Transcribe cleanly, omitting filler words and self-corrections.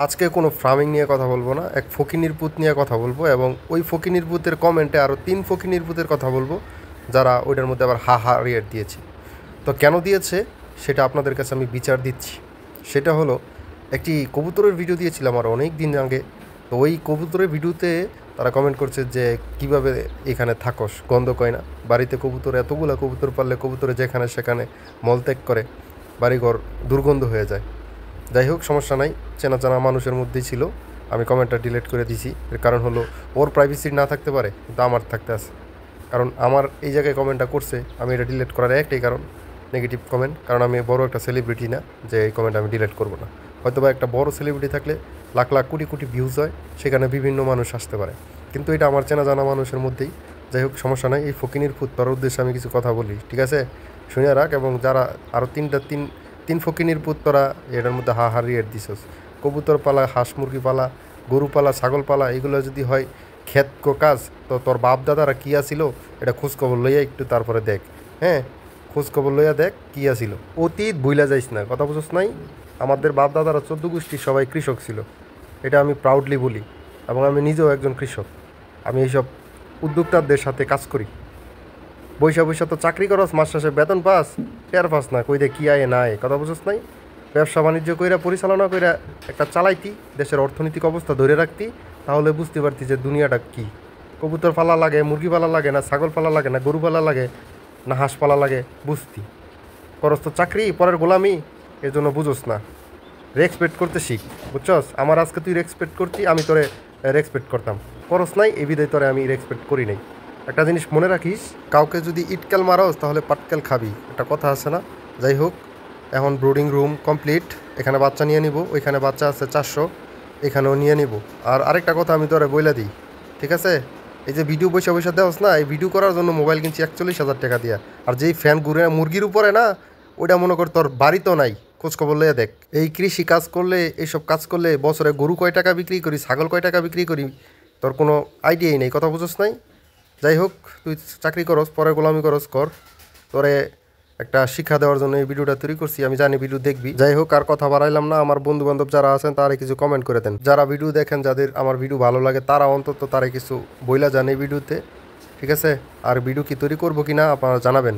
আজকে কোনো ফার্মিং নিয়ে কথা বলবো না, এক ফকিনির পুত নিয়ে কথা বলবো এবং ওই ফকিনির পুতের কমেন্টে আরও ৩ ফকিনির পুতের কথা বলবো যারা ওইটার মধ্যে আবার হা হা রিয়েট দিয়েছে। তো কেন দিয়েছে সেটা আপনাদের কাছে আমি বিচার দিচ্ছি। সেটা হলো, একটি কবুতরের ভিডিও দিয়েছিলাম আর অনেক দিন আগে। তো ওই কবুতরের ভিডিওতে তারা কমেন্ট করছে যে কিভাবে এখানে থাকস, গন্ধ কয় না, বাড়িতে কবুতর এতগুলো কবুতর পারলে কবুতরে যেখানে সেখানে মলত্যাগ করে, বাড়িঘর দুর্গন্ধ হয়ে যায়। যাই হোক, সমস্যা নাই, চেনা চেনা মানুষের মধ্যেই ছিল। আমি কমেন্টটা ডিলিট করে দিছি। এর কারণ হলো, ওর প্রাইভেসি না থাকতে পারে কিন্তু আমার থাকতে আছে। কারণ আমার এই জায়গায় কমেন্টটা করছে, আমি এটা ডিলিট করার একটাই কারণ, নেগেটিভ কমেন্ট। কারণ আমি বড় একটা সেলিব্রিটি না যে এই কমেন্ট আমি ডিলিট করবো না। হয়তো বা একটা বড় সেলিব্রিটি থাকলে লাখ লাখ কোটি কোটি ভিউজ হয়, সেখানে বিভিন্ন মানুষ আসতে পারে, কিন্তু এটা আমার চেনা জানা মানুষের মধ্যেই। যাই হোক, সমস্যা নাই। এই ফকিনির ফুট তোর উদ্দেশ্যে আমি কিছু কথা বলি, ঠিক আছে? শুনে রাখ। এবং যারা আরও তিন ফকিনির পুত তোরা এটার মধ্যে হা হা রিয়েট দিছস, কবুতর পালা, হাঁস মুরগি পালা, গরু পালা, ছাগল পালা, এগুলো যদি হয় ক্ষেত কাজ, তো তোর বাপ দাদারা কী আসিল এটা খোঁজখবর লইয়া একটু তারপরে দেখ। হ্যাঁ, খোঁজখবর লইয়া দেখ কী আসিল। অতীত ভুইলা যাইস না, কথা বুঝছ নাই? আমাদের বাপ দাদারা 14 গোষ্ঠী সবাই কৃষক ছিল, এটা আমি প্রাউডলি বলি। এবং আমি নিজেও একজন কৃষক। আমি এইসব উদ্যোক্তাদের সাথে কাজ করি। বৈশা বৈশা তো চাকরি করস, মাস শেষে বেতন পাস, টের পাস না কই দে কী আয় না আয়, কথা বুঝছ নাই? ব্যবসা বাণিজ্য কইরা, পরিচালনা কইরা একটা চালাইতি, দেশের অর্থনৈতিক অবস্থা ধরে রাখতি, তাহলে বুঝতে পারতি যে দুনিয়াটা কী। কবুতর পালা লাগে, মুরগি পালা লাগে না, ছাগল পালা লাগে না, গরু পালা লাগে না, হাঁস পালা লাগে, বুঝতি। করস তো চাকরি, পরের গোলামি, এর জন্য বুঝোস না। রেসপেক্ট করতে শিখ, বুঝছস? আমার আজকে তুই রেসপেক্ট করতি, আমি তোরে রেসপেক্ট করতাম। করস নাই, এই বিদায় তোরে আমি রেসপেক্ট করি নাই। একটা জিনিস মনে রাখিস, কাউকে যদি ইটকাল মারস তাহলে পাটকেল খাবি, একটা কথা আছে না? যাই হোক, এখন ব্রুডিং রুম কমপ্লিট। এখানে বাচ্চা নিয়ে নিব, ওইখানে বাচ্চা আছে 400, এখানেও নিয়ে নিব। আর আরেকটা কথা আমি তোরে বইলা দিই, ঠিক আছে? এই যে ভিডিও বসে বসে দেওয়াস না, এই ভিডিও করার জন্য মোবাইল কিনছি 41,000 টাকা দিয়া। আর যেই ফ্যান ঘুরে মুরগির উপরে না, ওইটা মনে কর তোর বাড়িতেও নাই। খোঁজখবর লইয়া দেখ। এই কৃষি কাজ করলে, এইসব কাজ করলে বছরে গরু কয় টাকা বিক্রি করি, ছাগল কয় টাকা বিক্রি করি, তোর কোনো আইডিয়াই নেই, কথা বুঝোস নাই? যাই হোক, তুই চাকরি করস, পরে গোলামি করস, কর। তোরে একটা শিক্ষা দেওয়ার জন্য এই ভিডিওটা তৈরি করছি, আমি জানি ভিডিও দেখবি। যাই হোক, আর কথা বাড়াইলাম না। আমার বন্ধু বান্ধব যারা আছেন তারা কিছু কমেন্ট করে দেন। যারা ভিডিও দেখেন, যাদের আমার ভিডিও ভালো লাগে, তারা অন্তত তারা কিছু বইলা যান এই ভিডিওতে, ঠিক আছে? আর ভিডিও কি তৈরি করবো কি না আপনারা জানাবেন।